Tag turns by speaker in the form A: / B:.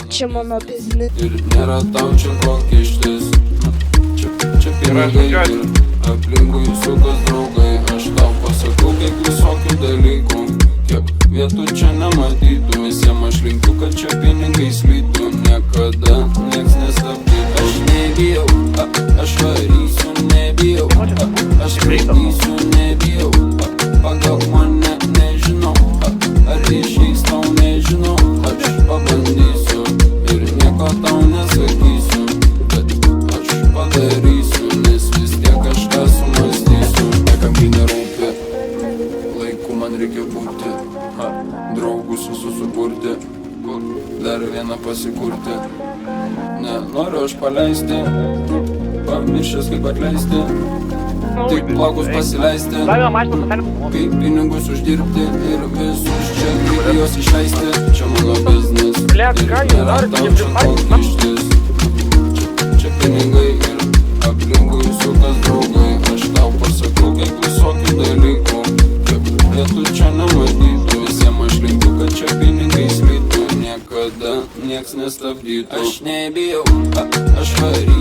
A: Čia mano biznis.
B: Ir nėra tau čia ko kištis. Čia pinigai ir aplinkui sukas draugai. Aš tau pasakau kiek visokių dalykų, kiek vietų čia nematytų. Visiem aš linkiu, kad čia pinigai slytų. Niekada nieks nestabdytų. Aš nebijau, aš varysiu, nebijau. Aš skraidysiu, nebijau. Pagal mane nežinau, ar išeis tau nežinau. Aš pabandysiu ir nieko tau nesakysiu, bet aš padarysiu, nes vis tiek kažką sumąstysiu. Niekam tai nerūpi, laiku man reikia būti, draugus visus suburti, dar vieną pasikurti. Nenoriu aš paleisti, pamiršęs kaip atleisti, tik plaukus pasileisti, kaip pinigus uždirbti ir visus čia greitai juos išleisti. Čia mano biznis ir nėra tau čia ko kištis. Čia pinigai ir aplinkui sukas draugai. Aš tau pasakau kiek visokių dalykų, kiek vietų čia nematytų. Visiem aš linkiu, kad čia pinigai slytų. Niekada nieks nestabdytų. Aš nebijau, aš varysiu.